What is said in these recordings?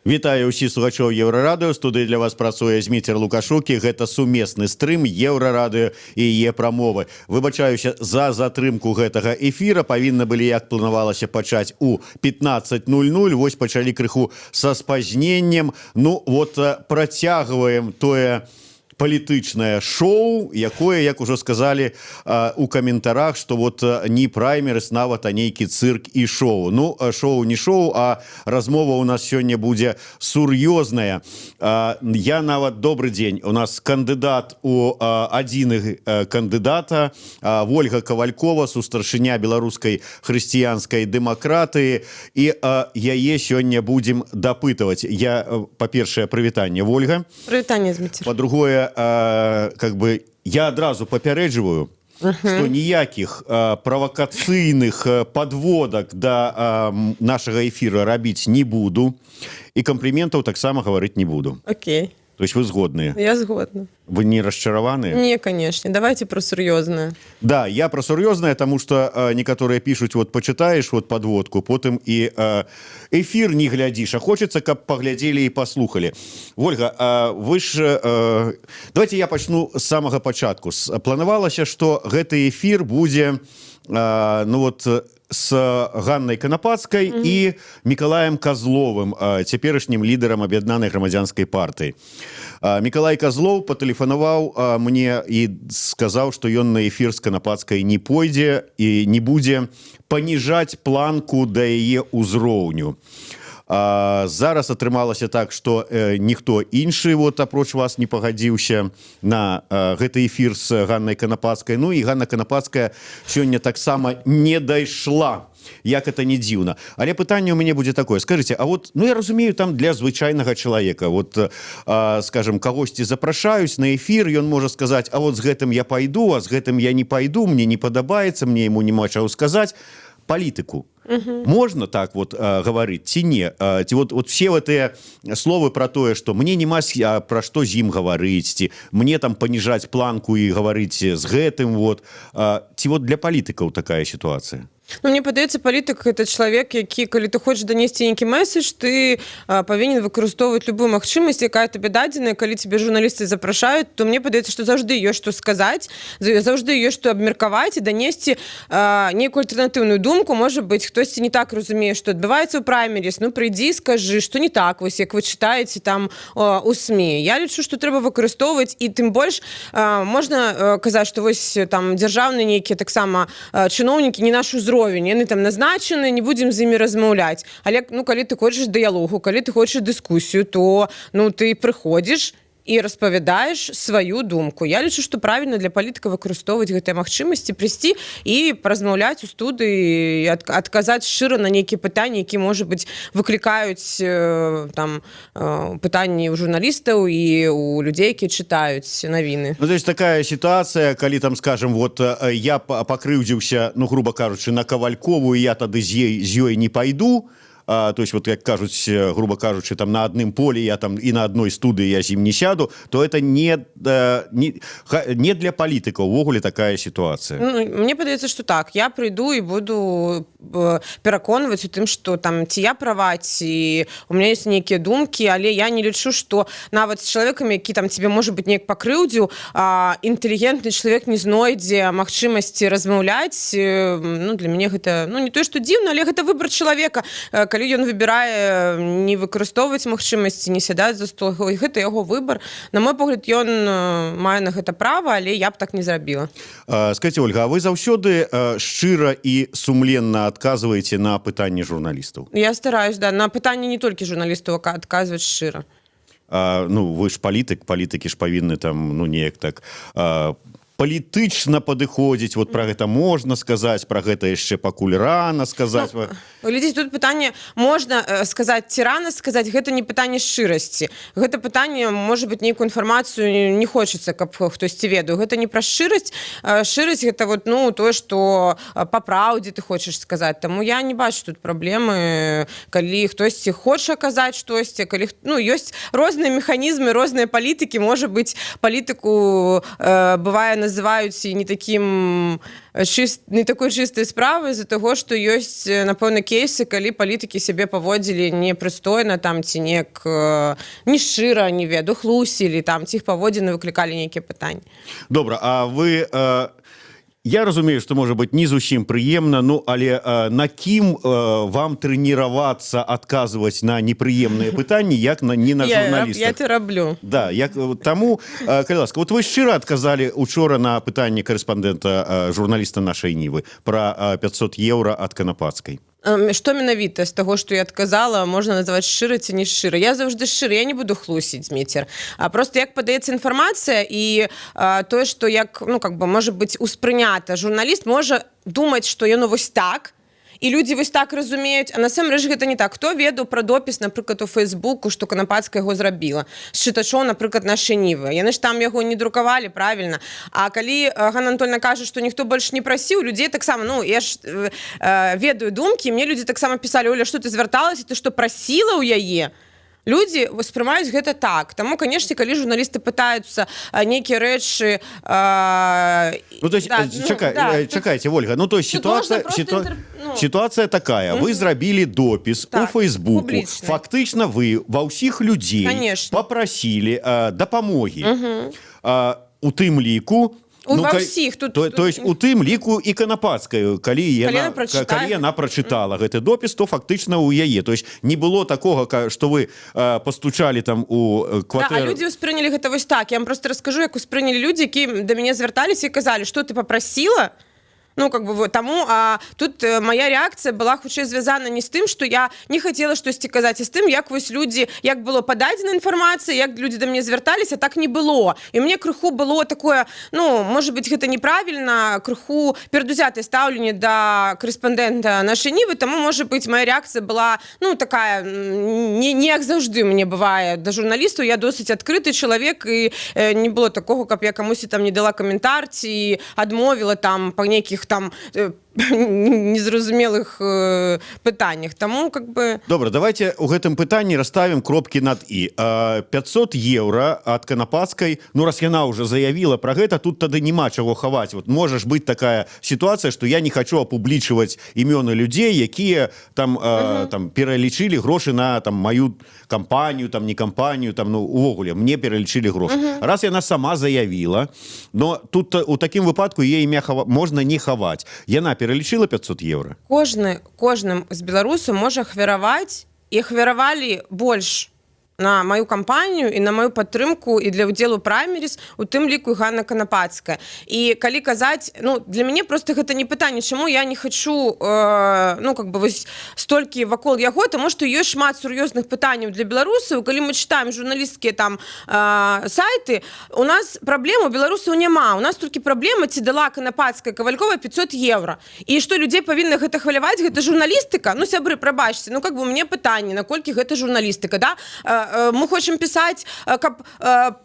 Вітаю ўсіх слухачоў Еўрарадыё. Студыі для вас працуе Зміцер Лукашукі. Гэта сумесны стрым Еўрарадыё і яе прамовы. Выбачаюся за затрымку гэтага эфіра. Павінны былі, як планавалася, пачаць у 15:00. Вось пачалі крыху са спазненнем. Ну, вот працягваем тое палітычнае шоу, якое, як ужо сказалі у каментарах, што вот не праймерыс, нават, а нейкі цырк і шоу. Ну, шоу не шоу, а размова у нас сёння будзе сур'ёзная. Я нават, добрый дзень, у нас кандыдат у адзіны кандыдата, Вольга Кавалькова, сустаршыня беларускай хрысціянскай дэмакратыі, і яе сёння будзем дапытваць. Я, па-першае, прывітанне, Вольга. Прывітанне, Зміцер. Па-другое, как бы я адразу папярэджваю, што ніякіх правакацыйных подводак да нашага эфіра рабіць не буду, і кампліментаў таксама гаварыць не буду. Окей. То есть вы згодныя? Я згодна. Вы не расчараваны? Не, конечно. Давайте про сур'ёзнае. Да, я про сур'ёзнае, тому что некаторыя пишут, вот почитаешь вот подводку, потым і эфир не глядишь, а хочется, каб поглядели и послухали. Вольга, вы ж... Давайте я пачну з самага пачатку. Планавалася, што гэты эфир будзе, ну вот, с Ганнай Канапацкай і Мікалаем Козловым, цяперашнім лідарам аб'яднанай грамадзянскай партыі. Мікалай Козлов патэлефанаваў мне і сказаў, што ён на эфір з Канапацкай не пойдзе і не будзе паніжаць планку да яе ўзроўню. Зараз атрымалася так, што ніхто іншы вот апроч вас не пагадзіўся на гэты эфір з Ганнай Канапацкай. Ну і Ганна Канапацкая сёння таксама не дайшла, як это не дзіўна. Але пытанне ў мяне будзе такое. Скажыце, а вот, ну я разумею, там для звычайнага чалавека, вот, скажем, кагосьці запрашаюць на эфір, ён можа сказаць, а вот з гэтым я пайду, а з гэтым я не пайду, мне не падабаецца, мне ему нема чаго сказаць. Палітыку. Можно так вот говорить, ці не? Ці вот все гэтыя словы про тое, что мне нема про што з ім гаварыць, ці мне там паніжаць планку і гаварыць з гэтым, вот. Ці вот для палітыкаў такая ситуация? Ну, мне падаецца, палітык – гэта чалавек, які, калі ты хочаш данесці нейкі месседж, ты павінен выкарыстоўваць любую магчымасць, якая табе дадзеная. Калі тебе журналісты запрашаюць, то мне падаецца, што заўжды ёсць што сказаць, заўжды ёсць што абмеркаваць і данесці нейкую альтэрнатыўную думку. Можа быць, хтосьці не так разумее, што адбываецца ў праймеріс. Ну, прыйдзі, скажы, што не так, вось, як вы чытаеце там у СМІ. Я лічу, што трэба выкарыстоўваць, і тым больш можна казаць, што вось там дзяржаўныя нейкія таксама чыноўнікі не наш узровень. Яны там назначаны, не будзем з імі размаўляць. Але, ну, калі ты хочаш дыялогу, калі ты хочаш дыскусію, то, ну, ты прыходзіш і распавядаеш сваю думку. Я лічу, што правільна для палітыка выкарыстоўваць гэтыя магчымасці, прыйсці і паразмаўляць у студыі, адказаць шчыра на нейкія пытанні, які, можа быць, выклікаюць там пытанні ў журналістаў і у людзей, якія чытаюць навіны. Ну, то есть такая ситуация, калі там, скажем, вот я пакрыўдзіўся, ну, грубо кажучы, на Кавалькову, і я тады з ёй не пайду. То есть, вот, как кажуць, грубо кажучы, там на адным поле я там і на адной студыі я з ім не сяду, то это не для палітыкаў увогуле такая сітуацыя. Ну, мне падаецца, што так. Я прыйду і буду пераконваць у тым, што там ці я права, ці у меня ёсць нейкія думкі, але я не лічу, што нават з чалавекам, які там тебе, можа быць, неяк пакрыўдзіў, інтэлігентны чалавек не знойдзе магчымасці размаўляць. Ну, для мяне гэта, ну, не тое, што дзіўна, але гэта выбар чалавека. Калі ён выбірае не выкарыстоўваць магчымасці, не сядаць за стол, гэта яго выбар. На мой погляд, ён мае на гэта права, але я б так не зрабіла. Скажите, Ольга, а вы заўсёды шчыра і сумленна адказваеце на пытанні журналістаў? Я стараюсь, да. На пытанні не толькі журналістаў адказваць шчыра. Ну, вы ж палітык, палітыкі ж павінны там, ну, неяк так... палітычна падыходзіць, вот пра гэта можна сказаць, пра гэта яшчэ пакуль рана сказаць. Ну, глядзіце, тут пытанне можна сказаць ці рана сказаць, гэта не пытанне шчырасці. Гэта пытанне, можа быць, нейкую інфармацыю не хочацца, каб хтосьці ведаў. Гэта не пра шчырасць. Шчырасць гэта вот, ну, тое, што па праўдзе ты хочаш сказаць. Таму я не бачу тут праблемы, калі хтосьці хоча казаць штосьці, калі, ну, ёсць розныя механізмы, розныя палітыкі. Можа быць, палітыку бывае называюць і не такой чыстай справай з-за таго, што ёсць, напэўна, кейсы, калі палітыкі сябе паводзілі непрыстойна, там, ці неяк не шчыра, не веду, хлусілі, там, ці іх паводзіны выклікалі нейкія пытанні. Добра, а вы... Я разумею, што можа быць не зусім прыемна, ну але на кім вам трэніравацца адказваць на непрыемныя пытанні, як не на журналістах? Я это раблю. Да, таму, калі ласка, вот вы шчыра адказалі учора на пытанне карэспандэнта журналіста нашай Нівы пра 500 еўра ад Канапацкай. Што менавіта з таго, што я адказала, можна называць шчыра ці не шчыра? Я заўжды шчыра, я не буду хлусіць, Зміцер. Просто як падаецца інфармацыя і тое, што як, ну, как бы, можа быць успрынята. Журналіст можа думаць, што яно вось так, і людзі вось так разумеюць, а насамрэч гэта не так. Хто ведаў пра допіс, напрыклад, у Фейсбуку, што Канапацкая яго зрабіла? З чытачоў, напрыклад, нашай Нівы. Яны ж там яго не друкавалі, правільна. А калі Ганна Анатольевна кажа, што ніхто больш не прасіў, людзей таксама, ну, я ж ведаю думкі, мне людзі таксама пісалі: Оля, што ты звярталася, ты што прасіла ў яе? Людзі успрымаюць гэта так. Таму, канешне, калі журналісты пытаюцца нейкія рэчы... Ну, то есть, чакайце, Ольга, ну, то есть, ситуация такая. Вы зрабілі допіс у Фейсбуку. Фактычна вы ва ўсіх людзей папрасілі дапамогі. У тым ліку... Ва ўсіх. То есть у тым ліку і Канапацкаю, калі яна прачытала гэты допіс, то фактычна ў яе. То есть не было такога, што вы пастучалі там у кватэру. А людзі ўспрынялі гэта вось так. Я вам просто раскажу, як успрынялі людзі, які да мяне звярталіся і казалі, што ты папрасіла? Ну, как бы, таму, тут моя реакция была хутчэй звязана не з тым, што я не хацела штосьці казаць, а з тым, як вось людзі, як было пададзена інфармацыя, як людзі да мяне звярталіся, так не было. І мне крыху было такое, ну, можа быць, гэта неправільна, крыху перадузятае стаўленне да карэспандэнта нашай Нівы, таму, можа быць, моя реакция была, ну, такая, не як заўжды мне бывае да журналістаў, я досыць адкрыты чалавек, і не было такога, каб я камусі там не дала каментар, ці адмовіла там па нейкіх там незразумелых пытаннях. Таму, как бы... Добра, давайте у гэтым пытанні расставім кропкі над «і». 500 еўра ад Канапацкай, ну, раз яна уже заявіла пра гэта, тут тады няма чаго хаваць. Вот можа быць такая сітуацыя, што я не хочу апублічваць імёны людзей, якія там, там пералічылі грошы на там маю кампанію, там не кампанію, там, ну, увогуле, мне пералічылі грошы. Раз яна сама заявіла, но тут у такім выпадку яе імя можна не хаваць. Яна пералічыла 500 еўра? Кожным з беларусаў можа ахвяраваць, і ахвяравалі больш на маю кампанію і на маю падтрымку і для ўдзелу праймеріз, у тым ліку Ганна Канапацкая. І калі казаць, ну, для мяне просто гэта не пытанне, чаму я не хачу, ну, как бы, вось столькі вакол яго, таму што ёсць шмат сур'ёзных пытанняў для беларусаў. Калі мы чытаем журналісцкія там сайты, у нас праблем у беларусаў няма. У нас толькі праблема, ці дала Канапацкая Кавалькова 500 еўра. І што людзей павінна гэта хваляваць, гэта журналістыка? Ну, сябры, прабачце, ну, как бы, мне пытанне, наколькі гэта журналістыка, да? Мы хочам пісаць, каб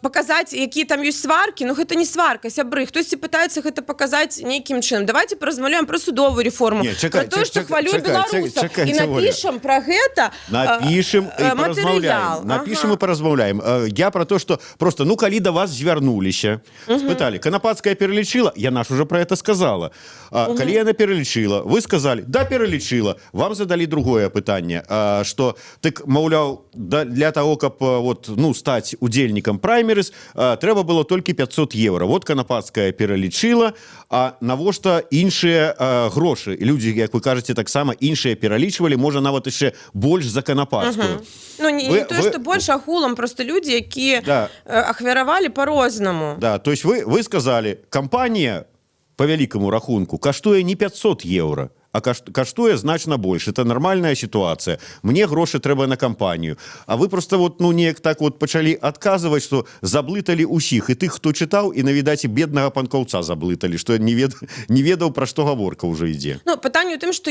паказаць, якія там ёсць сваркі, но гэта не сварка, сябры. Хтосьці пытаецца гэта паказаць нейкім чынам. Давайте паразмаўляем пра судовую рэформу, пра тое, што хвалю беларусаў. І напішам пра гэта матэрыял. Напішам і паразмаўляем. Я пра то, што просто, ну, калі да вас звярнуліся, спыталі, Канапацкая пералічыла? Яна ж уже пра гэта сказала. Калі яна пералічыла, вы сказалі, да, пералічыла. Вам задалі другое пытанне, што, так, маўляў, для того, каб вот, ну, стаць удзельнікам праймерыз, трэба было толькі 500 еўра. Вот Канапацкая пералічыла, а навошта іншыя грошы? Людзі, як вы кажаце, таксама іншыя пералічвалі, можа, нават яшчэ больш за Канапацкую. Ну, не то, што больш агулам, просто людзі, якія ахвяравалі па-рознаму. Да, то есть вы сказалі, кампанія, по вялікаму рахунку, каштуе не 500 еўра, а каштуе значна больш. Это нармальная сітуацыя. Мне грошы трэба на кампанію. А вы просто вот, ну, неяк так вот пачалі адказваць, што заблыталі ўсіх. І тых, хто чытаў, і, навідаць, беднага панкаўца заблыталі, што не ведаў, пра што гаворка ўжо ідзе. Ну, пытанне ў тым, што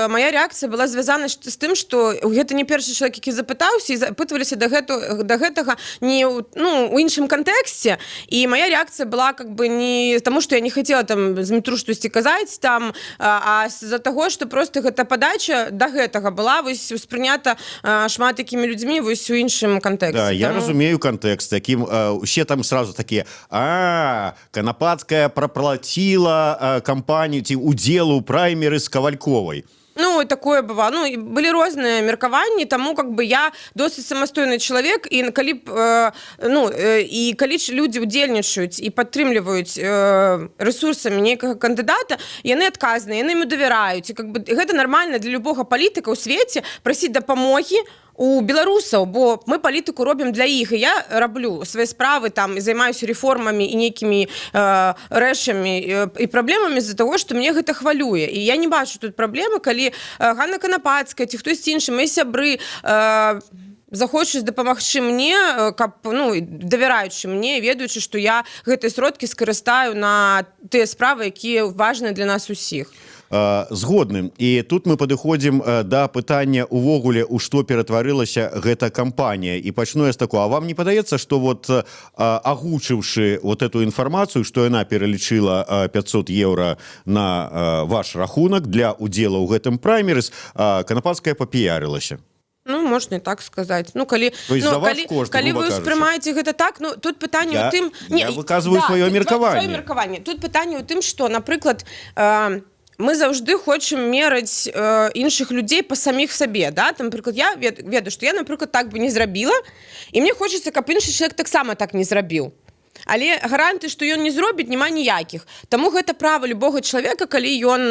моя рэакцыя была звязана з тым, што гэта не першы чалавек, які запытаўся, і запытваліся да гэтага не у іншым кантэксце. І моя рэакцыя была как бы не таму, што я не хацела там Змітру штосьці казаць, там, а з-за таго што просто гэта падача да гэтага была вось успрынята шмат якімі людзьмі вось у іншым кантэксце. Да, я разумею контекст, яким все там сразу такие: Конопатская проплатила кампанию ці удзел у праймеры з Кавальковай. Ну, такое бывало. Ну, былі розныя меркаванні, таму как бы я досыць самастойны чалавек, і калі і калі людзі ўдзельнічаюць і падтрымліваюць рэсурсамі нейкага кандыдата, яны адказныя, яны ему давяраюць. І как бы гэта нармальна для любога палітыка ў свеце прасіць дапамогі у беларусаў, бо мы палітыку робім для іх, і я раблю свае справы там і займаюся рэформамі і нейкімі рэчамі і праблемамі з-за таго, што мне гэта хвалюе. І я не бачу тут праблемы, калі Ганна Канапацкая ці хтось іншы, мои сябры захочуць дапамагчы мне, каб, давяраючы мне, ведаючы, што я гэтыя сродкі скарыстаю на тыя справы, якія важныя для нас усіх. Згодны. І тут мы падыходзім да пытання увогуле, у што ператварылася гэта кампанія. І пачну я з такого. А вам не падаецца, што вот агучыўшы вот эту інфармацыю, што яна пералічыла 500 евро на ваш рахунак для удзелу ў гэтым праймерыс, Канапацкая папіярылася? Ну, можна і так сказаць. Ну, калі вы ўспрымаеце гэта так, тут пытанне ў тым... Я выказваю сваё меркаванне. Тут пытанне ў тым, што, напрыклад, мы заўжды хочам мераць іншых людзей па саміх сабе, да? Там, напрыклад, я ведаю, што я, напрыклад, так бы не зрабіла, і мне хочацца, каб іншы чалавек таксама так не зрабіў. Але гаранты, што ён не зробіць, няма ніякіх. Таму гэта права любога чалавека, калі ён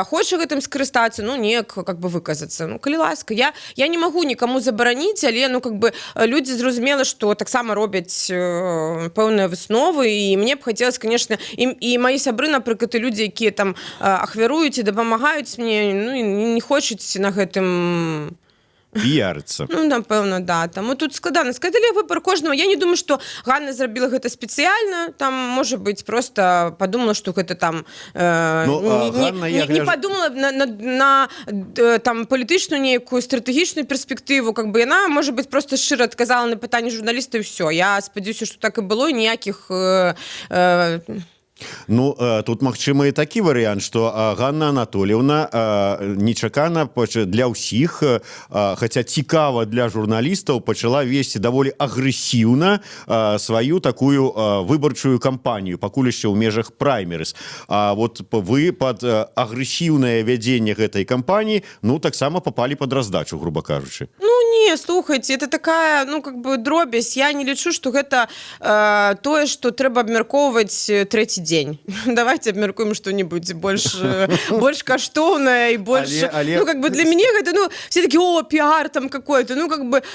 хоча гэтым скарыстацца, неяк как бы выказацца. Калі ласка, я не магу нікаму забараніць, але людзі зразумела, што таксама робяць пэўныя высновы, і мне б хацелася, конечно, і мои сябры, напрыклад, і людзі, якія там ахвяруюць і дапамагаюць мне, не хочуць на гэтым піярыцца. Напэўна, да. Таму тут складана. Сказалі выбор кожнага. Я не думаю, што Ганна зрабіла гэта спецыяльна. Там, можа быць, просто падумала, што гэта там... не падумала на там палітычную нейкую стратэгічную перспектыву. Как бы яна, можа быць, просто шчыра адказала на пытанні журналіста, і ўсё. Я спадзяюся, што так і было, і ніякіх... тут магчыма і такі варыянт, што Ганна Анатольевна нечакана для ўсіх, хаця цікава для журналістаў, пачала весці даволі агрэсіўна сваю такую выбарчую кампанію, пакуль яшчэ ў межах праймерыс. А вот вы пад агрэсіўнае вядзенне гэтай кампаніі, таксама папалі пад раздачу, груба кажучы. Не, слухайте, это такая, дробязь. Я не лічу, што гэта тое, што трэба абмяркоўваць трэці дзень. Давайте абмяркуем што-нибудь больш каштоўнае і больш... для мяне гэта, все такі, піар там какой-то.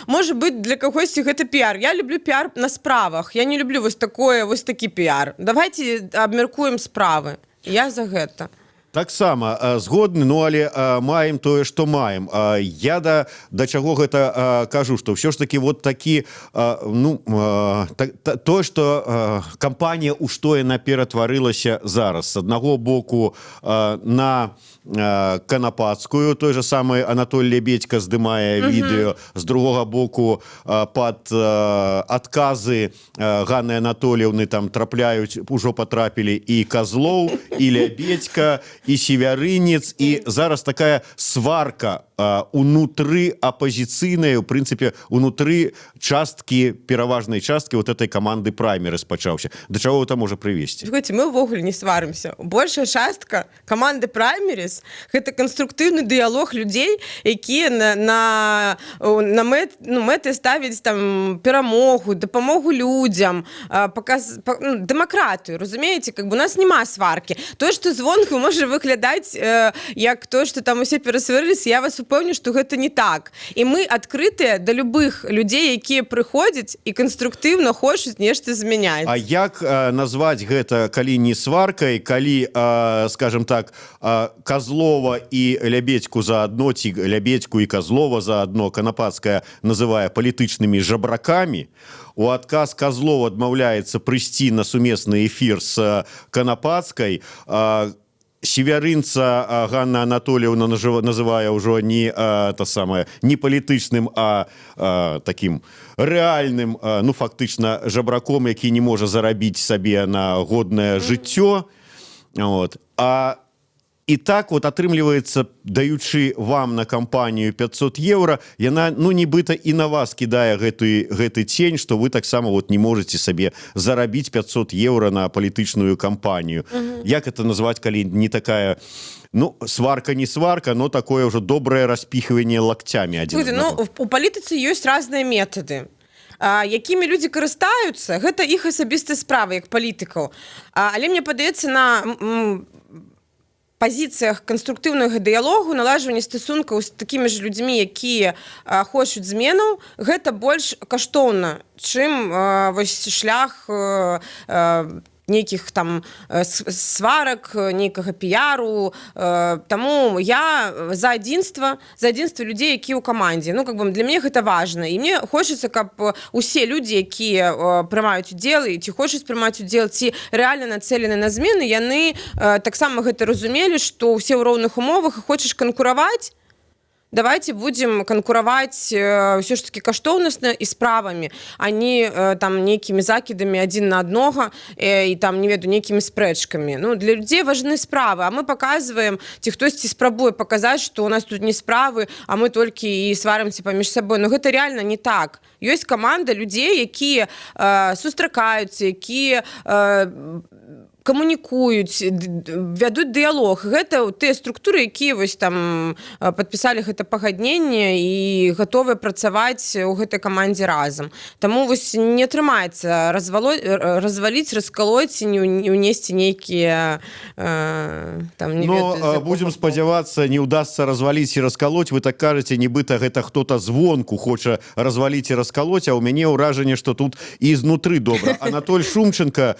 Можа быць, для кагосьці гэта піар. Я люблю піар на справах. Я не люблю вось такі піар. Давайте абмяркуем справы. Я за гэта. Таксама згодны, але маем тое, што маем. Я да чаго гэта кажу, што ўсё ж такі вот такі, тое, што кампанія, у што яна ператварылася зараз. З аднаго боку на Канапацкую, той же самы Анатоль Лебедька здымае відэо, з другога боку пад адказы Ганны Анатольевны там трапляюць, ужо патрапілі і Козлоў, і Лебедька, і Севярынец, і зараз такая сварка унутры апозіцыйнай, у прынцыпе, унутры часткі, пераважнай часткі вот этой каманды праймерыс пачаўся. Да чаго гэта можа прывесці? Слухайте, мы ўвогуле не сварымся. Большая частка каманды праймерыс — гэта канструктыўны дыялог людзей, якія на мэты ставяць там перамогу, дапамогу людзям, дэмакратыю, разумееце? У нас няма сваркі. Тое, што звонку можа выглядаць як тое, што там усе перасварыліся, я вас упэўню, што гэта не так. І мы адкрытыя да любых людзей, якія прыходзяць і канструктыўна хочуць нешта змяняць. А як назваць гэта, калі не сваркай, калі, скажем так, Козлова і Лебедьку заадно, ці Лебедьку і Козлова заадно Канапацкая называе палітычнымі жабракамі, у адказ Козлова адмаўляецца прыйсці на сумесны эфір з Канапацкай, Севярынца Ганна Анатольевна называе ўжо не палітычным, а такім рэальным, фактычна жабраком, які не можа зарабіць сабе на годнае жыццё. А І так вот атрымліваецца, даючы вам на кампанію 500 евро, яна нібыта і на вас кідае гэты цень, што вы таксама вот не можете сабе зарабіць 500 евро на палітычную кампанію. Як это назваць, калі не такая... сварка не сварка, но такое уже доброе распихивание локтями один одного. У палітыцы ёсць разныя метады. Якімі людзі карыстаюцца, гэта іх асабістая справа, як палітыкаў. Але мне падаецца, на пазіцыях канструктыўнага дыялогу, наладжвання стасункаў з такімі ж людзьмі, якія хочуць зменаў, гэта больш каштоўна, чым шлях нейкіх там сварак, нейкага піяру. Таму я за адзінства людзей, якія ў камандзе. Для мяне гэта важна. І мне хочацца, каб усе людзі, якія прымаюць удзел, ці хочуць прымаць удзел, ці рэальна нацэлены на змены, яны таксама гэта разумелі, што ўсе ў роўных умовах, і хочаш канкураваць, давайте будем канкураваць ўсё ж таки каштоўнасна і справамі, а не там нейкімі закідамі адзін на аднога і там, не ведаю, нейкімі спрэчкамі. Для людзей важны справы, а мы паказваем, ці хтосьці спрабуе паказаць, што у нас тут не справы, а мы толькі і сварымся паміж сабой. Гэта реально не так. Ёсць каманда людзей, якія сустракаюцца, якія камунікуюць, вядуць дыялог. Гэта тыя структуры, якія вось там падпісалі гэта пагадненне і гатовыя працаваць у гэтай камандзе разам. Таму вось не атрымаецца разваліць, раскалоць і не ўнесці нейкія будзем спадзявацца, не ўдасца разваліць і раскалоць. Вы так кажаце, нібыта гэта хто-то звонку хоча разваліць і раскалоць, а ў мяне ўражанне, што тут і знутры добра. Анатоль Шумченко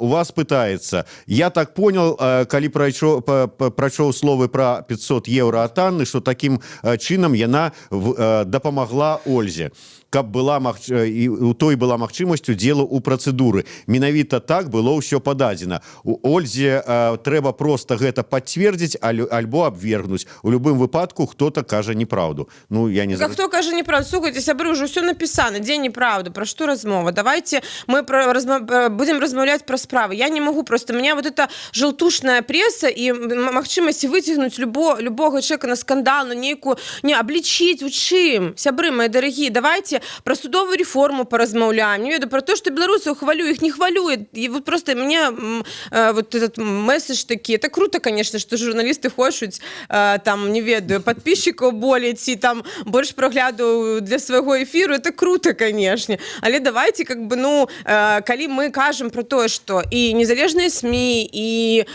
у вас пытаецца. Я так понял, калі прачоў словы про 500 евро от Анны, что таким чынам яна дапамагла Ользе, каб у той была магчымасць удзелу ў працэдуры. Менавіта так было ўсё пададзена. У Ользе трэба просто гэта пацвердзіць альбо абвергнуць. У любым выпадку хто-то кажа неправду. Я не знаю. Хто кажа неправду? Слухайте, сябры, уже все написано. Дзе неправда? Про што размова? Давайте мы будем размаўляць про справы. Я не могу просто. Меня вот эта желтушная пресса и магчымасць выцягнуць любого человека на скандал, на нейкую... Не, обличить, у чым? Сябры мои дорогие, давайте про судовую реформу поразмаўляем. Не ведаю, про то, что белорусов хвалю, их не хвалю. И вот просто мне вот этот месседж такі. Это круто, конечно, что журналисты хочуць там, не ведаю, подписчиков болеть и там больше прогляду для своего эфиру. Это круто, конечно. Але давайте калі мы кажем про то, что и незалежные СМИ, и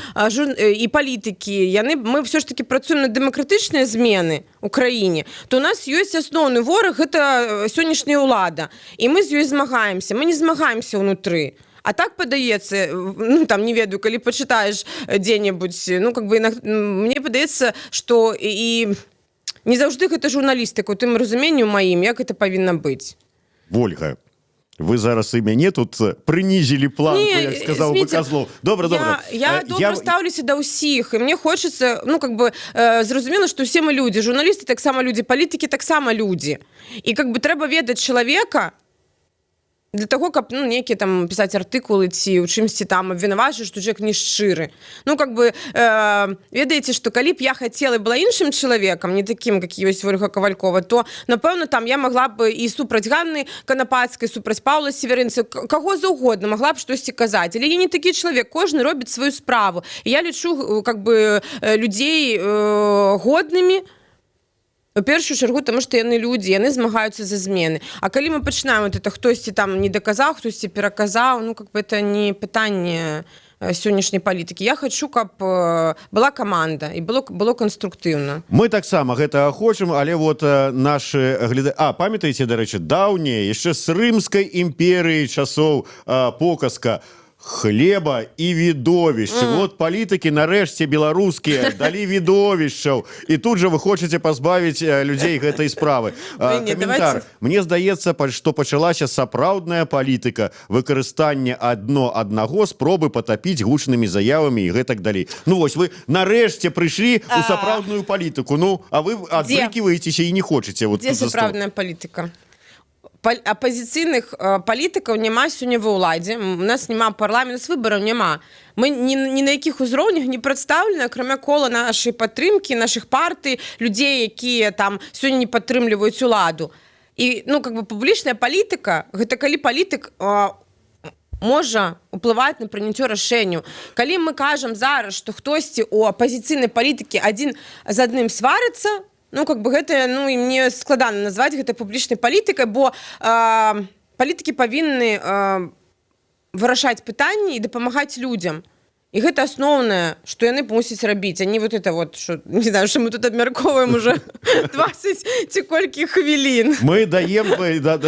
палітыкі, мы все ж таки працуем на дэмакратычныя змены ў краіне, то у нас ёсць асноўны вораг, гэта сённяшняя ўлада. І мы з ёй змагаемся. Мы не змагаемся ўнутры. А так падаецца, не ведаю, калі пачытаеш дзе-небудзь, мне падаецца, што і не заўжды гэта журналістыка, у тым разуменню маім, як гэта павінна быць. Вольга, вы зараз і мяне тут прынізілі планку, як сказаў бы Козлов. Добра. Я добра стаўлюся да ўсіх, і мне хочацца, зразумела, што ўсе мы людзі, журналісты таксама людзі, палітыкі таксама людзі. І трэба ведаць чалавека, для того, каб нейкія там пісаць артыкулы ці ў чымсьці там абвінавачваць, што чалавек не шчыры. Ведаеце, што калі б я хацела была іншым чалавекам, не такім, як ёсць Ольга Ковалькова, то, напэўна, там я магла б і супраць Ганны Канапацкай, супраць Паўла Северынца, каго заўгодна магла б штосьці казаць. Але я не такі чалавек, кожны робіць сваю справу. І я лічу людзей годнымі, у першую чаргу, тому што яны людзі, яны змагаюцца за змены. А калі мы пачынаем хтосьці там не даказаў, хтосьці пераказаў, это не пытанне сённяшняй палітыкі. Я хочу, каб была каманда і было канструктыўна. Мы таксама гэта хочам, але вот нашы памятаеце, дарэчы, даўнія, яшчэ з Рымскай імперыі часоў показка хлеба і відовішча. Вот палітыкі нарэшце беларускія далі відовішчаў. І тут же вы хочаце пазбавіць людзей гэтай справы. Каментар. Мне здаецца, што пачалася сапраўдная палітыка, выкарыстанне аднаго, спробы патапіць гучнымі заявамі і гэтак далей. Вось вы нарэшце прыйшлі ў сапраўдную палітыку. А вы адвыківаецеся і не хочаце. Дзе сапраўдная палітыка? апозіцыйных палітыкаў няма сёння ва ўладзе, у нас няма парламента, з выбараў няма. Мы ні на якіх узроўнях не прадстаўлены, акрамя кола нашай падтрымкі, нашых партый, людзей, якія там сёння не падтрымліваюць уладу. І ну как бы публічная палітыка гэта калі палітык можа ўплываць на прыняццё рашэнняў. Калі мы кажам зараз, што хтосьці ў апазіцыйнай палітыкі адзін з адным сварыцца, ну как бы гэта, ну і мне складана назваць гэта публічнай палітыкай, бо палітыкі павінны вырашаць пытанні і дапамагаць людзям. І гэта асноўнае, што яны мусяць рабіць, а не вот это вот, что, не знаю, что мы тут абмярковаем уже 20 ці колькі хвілін. Мы даем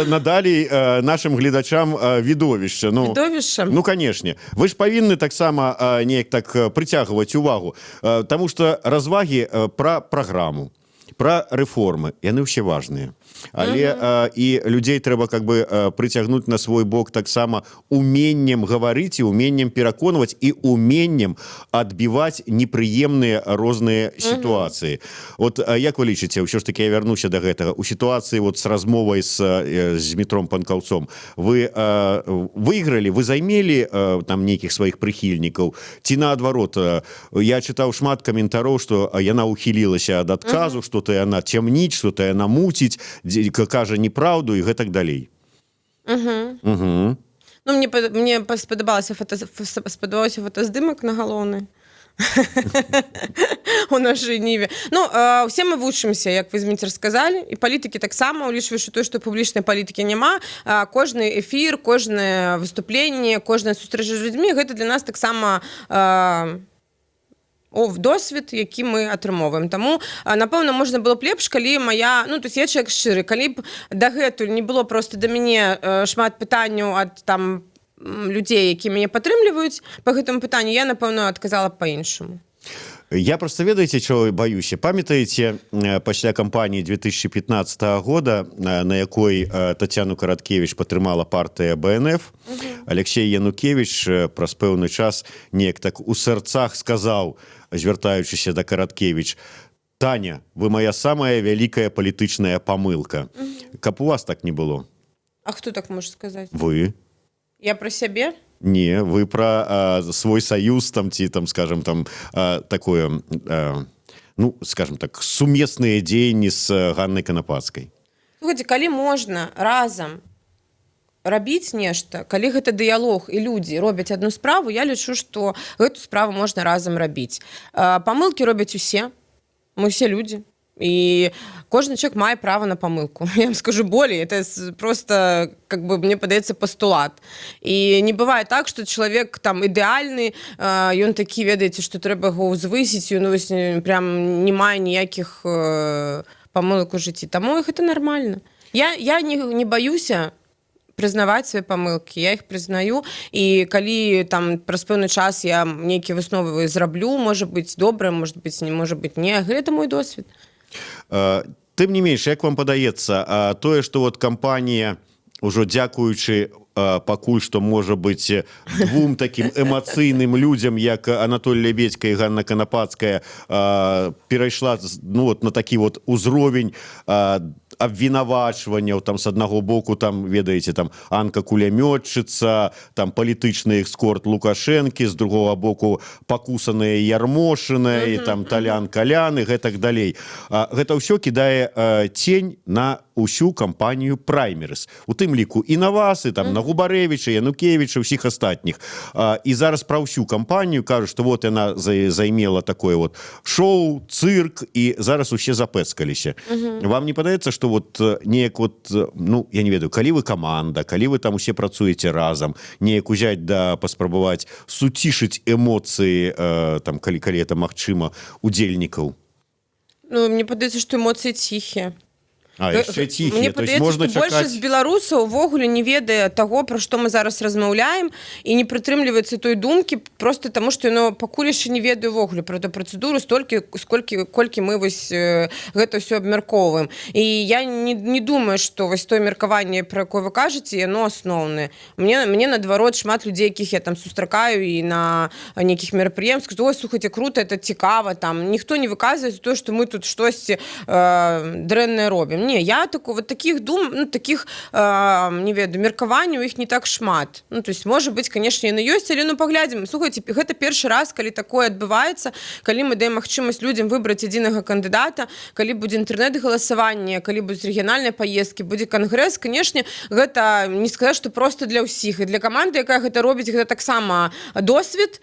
надалей нашим гледачам відовішча. Відовішча? Ну, канешне. Вы ж павінны таксама неяк так прыцягваць увагу, таму што развагі пра праграму, пра рэформы, яны ўсе важныя. Але і людзей трэба как бы прыцягнуць на свой бок таксама уменнем гаварыць і уменнем пераконваць і уменнем адбіваць непрыемныя розныя сітуацыі. Вот як вы лічыце, ўсё ж таки я вярнуся да гэтага, у сітуацыі вот з размовай з Дмітром Панкаўцом, вы выйгралі, вы займелі там нейкіх сваіх прыхільнікаў, ці наадварот, я чытаў шмат каментароў, што яна ухілілася ад адказу, што-то яна цямніць, што-то яна муціць, кажа неправду і гэтак далей. Ну, мне спадабаўся фотаздымак на галоўны у нашай ніве. Ну, усе мы вучымся, як вы, Зміцер, сказалі, і палітыкі таксама, улічваючы тое, што публічнай палітыкі няма, кожны эфір, кожнае выступленне, кожная сустрэча з людзьмі, гэта для нас таксама досвед, які мы атрымоўваем. Таму, напэўна, можна было б лепш, калі моя, ну, то есть я чалавек шчыры, калі б дагэтуль не было проста да мяне шмат пытанняў ад там людзей, які мяне падтрымліваюць па гэтаму пытанню, я, напэўна, адказала па-іншаму. Я просто, ведаеце, чого баюся? Памятаеце, пасля кампаніі 2015 года, на якой Тацяну Караткевіч падтрымала партыя БНФ, Алексей Янукевич праз пэўны час неяк так у сэрцах сказаў, звяртаючыся да Караткевіч: «Таня, вы моя самая вялікая палітычная памылка». Каб у вас так не было? А хто так можа сказаць? Вы. Я пра сябе? Не, вы про свой союз, там, ці, там, скажем, там, такое, ну, скажем так, сумесныя дзеянні з Ганнай Канапацкай. Слухайте, калі можна разам рабіць нешта, калі гэта дыялог і людзі робяць одну справу, я лічу, што гэту справу можна разам рабіць. Памылкі робяць усе, мы все людзі. И кожны человек мае право на помылку. Я вам скажу более, это просто, как бы, мне падаецца, постулат. И не бывает так, что человек там идеальный, ён такі, ведаеце, что трэба яго ўзвысіць, ён вось прям не мае ніякіх помылак у жыцці. Таму гэта нормально. Я не боюся прызнаваць свае памылкі, я іх прызнаю, і калі там праз пэўны час я нейкія высновы зраблю, можа быць добра, можа быць не, гэта мой досвед. Тым не менш, як вам падаецца, тое, што вот кампанія, ужо дзякуючы пакуль што, можа быць, двум такім эмацыйным людзям, як Анатоль Лебедька і Ганна Канапацкая, перайшла, ну, вот, на такі вот узровень абвінавачванняў, там, з аднаго боку, там, ведаеце, там, Анка Кулямётчыца, там, палітычны экскорт Лукашэнкі, з другого боку пакусаныя Ярмошына, і там Талян Калян, і гэтак далей. Гэта ўсё кідае цень на усю кампанію праймерыс. У тым ліку і на вас, і там на Губарэвіча, Янукевіча, ўсіх астатніх. І зараз пра ўсю кампанію кажуць, што вот яна займела такое вот шоу, цырк, і зараз усе запэцкаліся. Вам не падаецца, што вот неяк вот, ну, я не ведаю, калі вы каманда, калі вы там усе працуеце разам, неяк узяць да паспрабаваць суцішыць эмоцыі, там, калі это магчыма, удзельнікаў? Ну, мне падаецца, што эмоцыі ціхія. Яшчэ ціхія. Мне падаецца, што большасць беларусаў увогуле не ведае таго, пра што мы зараз размаўляем, і не прытрымліваецца той думкі, проста таму, што яно пакуль яшчэ не ведае увогуле пра эту працэдуру столькі, колькі мы вось гэта ўсё абмяркоўваем. І я не думаю, што вось тое меркаванне, пра якое вы кажаце, яно асноўнае. Мне наадварот, шмат людзей, якіх я там сустракаю і на нейкіх мерапрыемствах, ой, слухайце, круто, это цікава, там ніхто не выказвае тое, што мы тут штосьці дрэннае робім. не, я вот таких дум, ну, таких, не ведаю, меркаванняў іх не так шмат. Ну, то есть, может быть, конечно, яны ёсць, але ну паглядзім. Слухайте, гэта першы раз, калі такое адбываецца, калі мы даем магчымасць людзям выбраць адзінага кандыдата, калі будзе інтэрнэт-галасаванне, калі будуць рэгіянальныя паездкі, будзе кангрэс, канешне, гэта не сказаць, што проста для ўсіх. І для каманды, якая гэта робіць, гэта таксама досвед.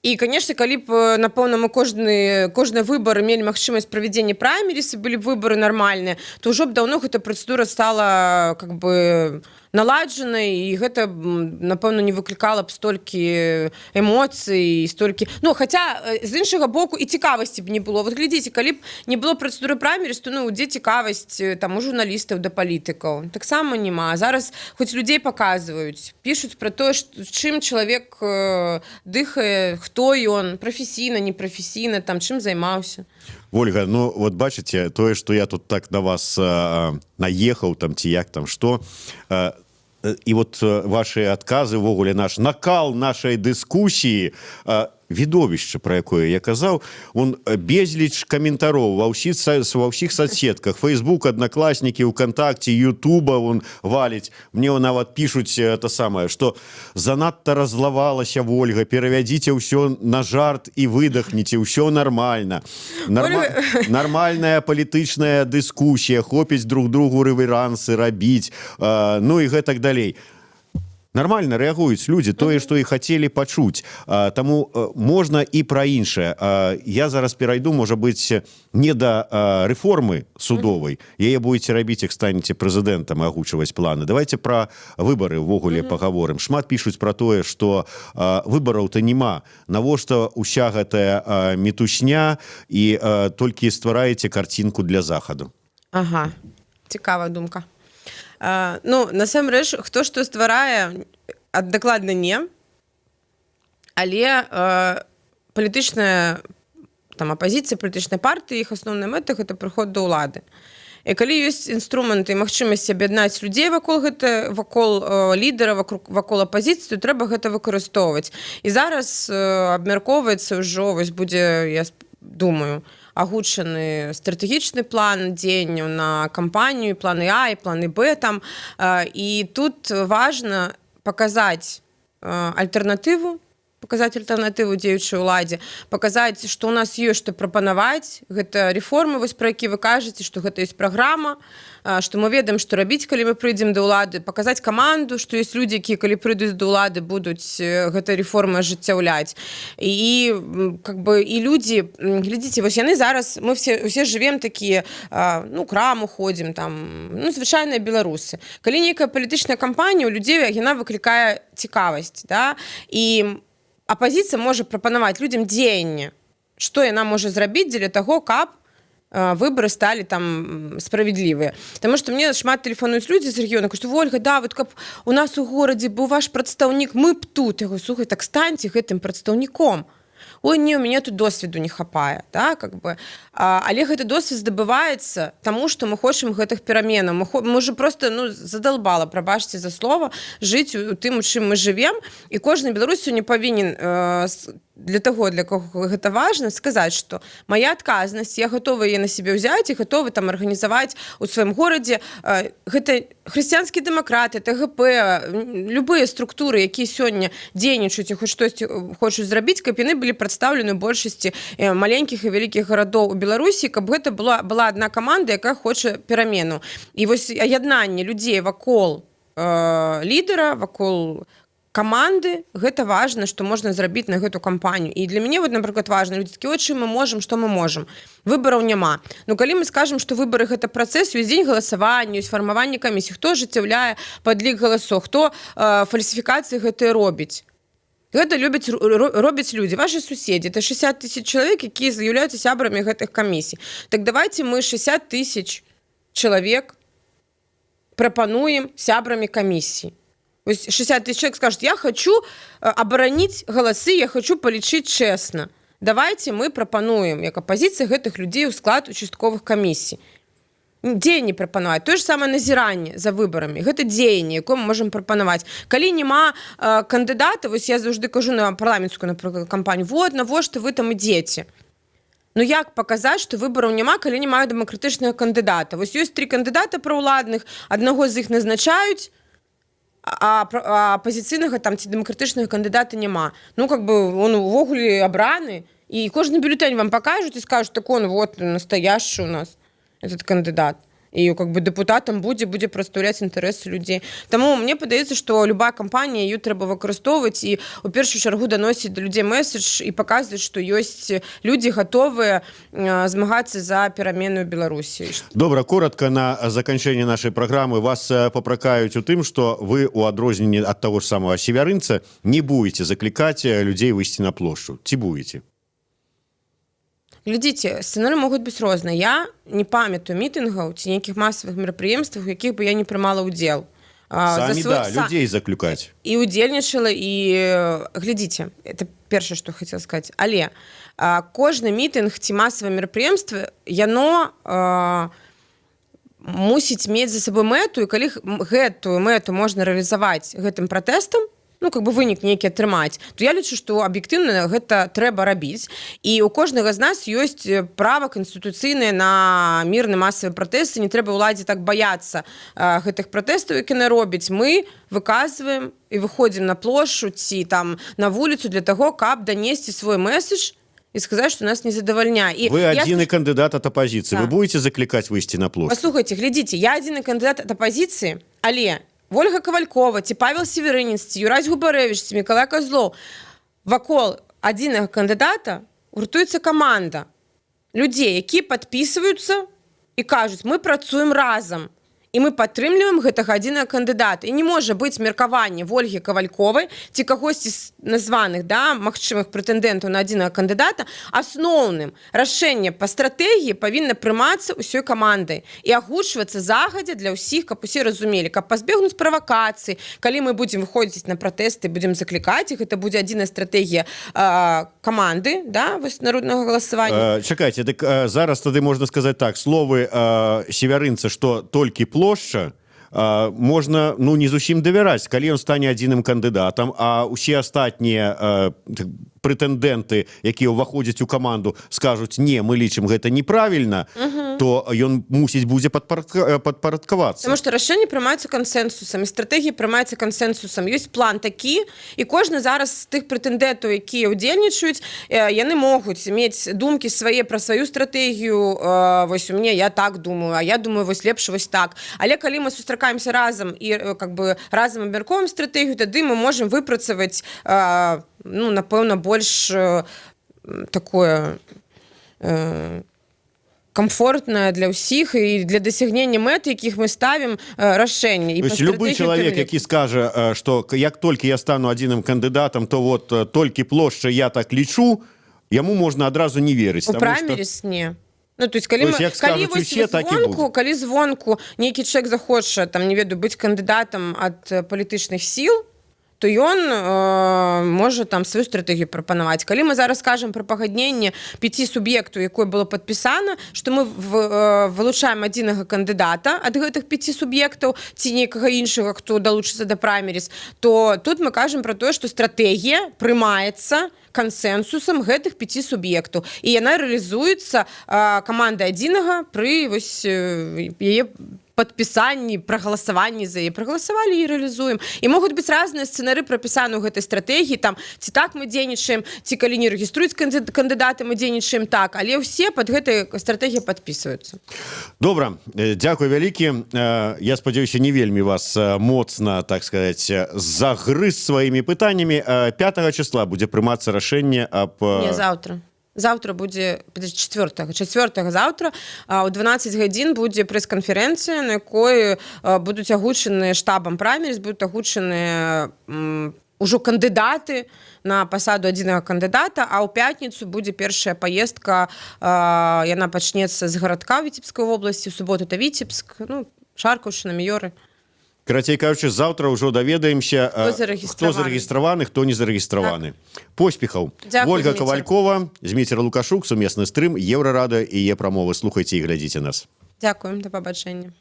І, конечно, калі б, напэўна, мы кожны выбар мелі магчымасць правядзення праймерісы, былі б выбары нармальныя, то ўжо б даўно гэта працэдура стала как бы наладжанай, і гэта, напэўна, не выклікала б столькі эмоцый, столькі... Ну, хаця, з іншага боку, і цікавасці б не было. Вот глядзіце, калі б не было працэдуры праймеріс, то, ну, дзе цікавасць там у журналістаў да палітыкаў? Таксама няма. Зараз хоць людзей паказваюць, пішуць пра тое, чым чалавек дыхае, хто ён, прафесійна, непрафесійна, там, чым займаўся. Ольга, ну, вот бачыце, тое, што я тут так на вас наехаў, там, ці як там, што... І вот ваши адказы, ввогуле наш накал нашай дыскусіі, відовішча, пра якое я казаў, он безліч каментароў ва ўсіх соцсетках, Facebook, Одноклассники, ВКонтакте, Ютуба он валіць. Мне нават пишуць это самое, что занадта раззлавалася Ольга, перавядзіце ўсё на жарт і выдохніце, ўсё нормально. Нормальная палітычная дыскусія, хопіць друг другу рэверансы рабіць, ну і гэтак далей. Нормально рэагуюць людзі, тое, што і хацелі пачуць. Таму можна і пра іншае. Я зараз перайду, можа быць, не да рэформы судовай. Яе будзеце рабіць, як станеце прэзідэнтам, агучваць планы. Давайте пра выбары ўвогуле пагаворым. Шмат пішуць пра тое, што выбараў-то няма. Навошта ўся гэтая мітусня і толькі ствараеце карцінку для захаду? Ага, цікавая думка. Ну, насамрэч, хто што стварае, дакладна не, але палітычная там апазіцыя, палітычнай партыі, іх асноўная мэта – гэта прыход да ўлады. І калі ёсць інструменты і магчымасць аб'яднаць людзей вакол лідара, вакол апазіцыі, то трэба гэта выкарыстоўваць. І зараз абмяркоўваецца ўжо, вось будзе, я думаю, агучаны стратэгічны план дзеянняў на кампанію, планы А і планы Б там. І тут важна паказаць альтэрнатыву дзеючай уладзе, паказаць, што ў нас ёсць што прапанаваць. Гэта рэформы, вось пра які вы кажаце, што гэта ёсць праграма, што мы ведаем, што рабіць, калі мы прыйдзем да ўлады, паказаць каманду, што ёсць людзі, якія, калі прыйдуць да ўлады, будуць гэта рэформы ажыццяўляць. І как бы і людзі, глядзіце, вось яны зараз, мы усе жывем такія, ну, краму ходзім, там, ну, звычайныя беларусы. Калі нейкая палітычная кампанія, у людзей яна выклікае цікавасць, да? І апазіцыя можа прапанаваць людзям дзеянне, што яна можа зрабіць дзеля таго, каб выборы стали там справедлівыя. Таму што мне шмат тэлефануюць людзі з рэгіёна, кажуць, Ольга, да, вот каб у нас у горадзе быў ваш прадстаўнік, мы б тут. Я говорю, слухай, так станьце гэтым прадстаўніком. Ой, не, у мяне тут досведу не хапае, да, как бы. Але гэты досвед здабываецца таму, што мы хочам гэтых пераменаў. Мы уже просто, ну, задалбала, прабачце за слова, жыць у тым, у чым мы жывем, і кожны беларус сёння павінен для таго, для кого гэта важна, сказаць, што моя адказнасць, я гатова яе на сябе ўзяць і гатовы там арганізаваць у сваім горадзе. Гэта хрысціянскія дэмакраты, ТГП, любыя структуры, якія сёння дзейнічаюць і хоць штосьці хочуць зрабіць, каб яны былі прадстаўлены ў большасці маленькіх і вялікіх гарадоў у Беларусі, каб гэта была адна каманда, якая хоча перамену. І вось яднанне людзей вакол лідара, вакол каманды, гэта важна, што можна зрабіць на гэту кампанію. І для мяне, вот, напрыклад, важна, людзі такі, чым мы можам, што мы можам. Выбараў няма. Ну, калі мы скажам, што выбары гэта працэс, ёсць дзень галасавання, ёсць фармаванне камісіі, хто ажыццяўляе падлік галасоў, хто фальсіфікацыі гэтыя робіць. Гэта робяць людзі, ваши суседзі. Это 60 000 чалавек, якія з'яўляюцца сябрамі гэтых камісій. Так давайте мы 60 000 чалавек прапануем сябрамі камісій. 60 000 человек скажут, я хочу оборонить голосы, я хочу полічыць честно. Давайте мы прапануем, як апозіцыя, гэтых людзей у склад участковых камісій. Дзеянні прапанаваць. Тое ж самае назіранне за выбарамі. Гэта дзеянне, якое мы можам прапанаваць. Калі няма кандыдата, вось я заўжды кажу на парламенцкую, напрыклад, кампанію, вот, навошта вы там ідзеце? Ну як паказаць, што выбараў няма, калі не маю дэмакратычнага кандыдата? Вось ёсць 3 кандыдата праўладных, аднаго з іх назначаюць, а апазіцыйнага там ці дэмакратычнага кандыдата няма. Ну, как бы, он увогуле абраны, і кожны бюлетень вам пакажуць і скажуць, так он вот настоящий у нас этот кандыдат. І как бы дэпутатам будзе прадстаўляць інтарэсы людзей. Таму мне падаецца, што любая кампанія ее трэба выкарыстоўваць і у першую чаргу даносіць да людзей месседж і паказваць, што ёсць людзі гатовыя змагацца за перамену ў Беларусі. Добра, коротко на заканчэнне нашай праграмы. Вас папракаюць у тым, што вы у адрозненні ад таго ж самого севярынца не будете заклікаць людзей выйсці на плошчу. Ці будете? Глядзіце, сцэнары могуць быць розныя. Я не памятаю мітынгаў ці нейкіх масавых мерапрыемствах, у якіх бы я не прымала ўдзел. Самі, людзей заклікаць. І удзельнічала, і глядзіце, это першае, што хацела сказаць. Але кожны мітынг ці масавае мерапрыемства, яно мусіць мець за сабой мэту, і калі гэтую мэту можна рэалізаваць гэтым пратэстам, ну, как бы вынік нейкі атрымаць, то я лічу, што аб'ектыўна гэта трэба рабіць. І у кожнага з нас ёсць права канстытуцыйнае на мірны масавы пратэст, і не трэба ўладзе так баяцца гэтых пратэстаў, які яны робяць. Мы выказваем і выходзім на плошчу ці там на вуліцу для таго, каб данесці свой месседж і сказаць, што нас не задавальняе. Вы адзіны кандыдат ад апазіцыі. Вы будете заклікаць выйсці на плошчу? Паслухайце, глядзіце, я адзіны кандыдат ад апазіцыі, але Ольга Ковалькова, ці Павел Северынец, ці Юрась Губарэвіч, ці Мікалай Козлоў. Вакол адзінага кандыдата гуртуецца каманда людзей, якія падпісваюцца і кажуць, мы працуем разам. І мы падтрымліваем гэтага адзінага кандыдата. І не можа быць меркаванне Ольгі Кавальковай ці кагосьці з названых, магчымых прэтэндэнтаў на адзінага кандыдата асноўным. Рашэнне па стратэгіі павінна прымацца ўсёй камандай і агучвацца загадзя для ўсіх, каб усе разумелі, каб пазбегнуць правакацыі. Калі мы будзем выходзіць на пратэсты, будзем заклікаць іх, гэта будзе адзіная стратэгія каманды, вось народнага галасавання. Чакайце, дык зараз тады можна сказаць так, словы севярынца, што толькі плошча, можна не зусім давяраць, калі ён стане адзіным кандыдатам, а ўсе астатнія прэтэндэнты, якія ўваходзяць у каманду, скажуць, не, мы лічым гэта неправільна, то ён мусіць будзе падпарадкавацца. Таму што рашэнне прымаецца кансэнсусам, і стратэгія прымаецца кансэнсусам. Ёсць план такі, і кожны зараз з тых прэтэндэнтаў, якія ўдзельнічаюць, яны могуць мець думкі свае пра сваю стратэгію. Вось у мяне я так думаю, а я думаю, вось лепш вось так. Але калі мы сустракаемся разам і разам абмяркоўваем стратэгію, тады мы можам выпрацаваць напэўна, больш такое комфортное для ўсіх і для дасягнення мэт, якіх мы ставім рашэнне. Любы чалавек, які скажа, што як толькі я стану адзіным кандыдатам, то вот толькі плошча я так лічу, яму можна адразу не верыць. У праймеріс не. Ну, то есть, калі звонку нейкі чалавек захоча, там, не ведаю, быць кандыдатам ад палітычных сіл, то ён можа там сваю стратэгію прапанаваць. Калі мы зараз кажам пра пагадненне 5 суб'ектаў, якое было падпісана, што мы вылучаем адзінага кандыдата ад гэтых 5 суб'ектаў ці нейкага іншага, хто далучыцца да праймеріс, то тут мы кажам пра тое, што стратэгія прымаецца кансэнсусам гэтых 5 суб'ектаў. І яна рэалізуецца камандай адзінага пры яе падпісанні, прагаласаванні за яе. Прагаласавалі і рэалізуем. І могуць быць разныя сцэнары прапісаны ў гэтай стратэгіі, там, ці так мы дзейнічаем, ці калі не рэгіструюць кандыдаты, мы дзейнічаем так, але ўсе пад гэтай стратэгіяй падпісваюцца. Добра, дзякуй вялікі. Я спадзяюся, не вельмі вас моцна, так сказаць, загрыз сваімі пытаннямі. 5 числа будзе прымацца рашэнне аб... Не, заўтра. Заўтра будзе 4 заўтра у 12 гадзін будзе прэс-канферэнцыя, на якой будуць агучаны штабам праймеріс, будуць агучаны ўжо кандыдаты на пасаду адзінага кандыдата, а ў пятніцу будзе першая паездка, яна пачнецца з гарадка Віцебскай вобласці, у суботу это Віцебск, Шаркаўшчына, Міёры. Карацей кажучы, заўтра ўжо даведаемся, хто зарэгістраваны, хто не зарэгістраваны. Поспехаў. Ольга Ковалькова, Зміцер Лукашук, сумесны стрым, Еўрарада і Е-прамовы. Слухайце і глядзіце нас. Дзякуем, да пабачэння.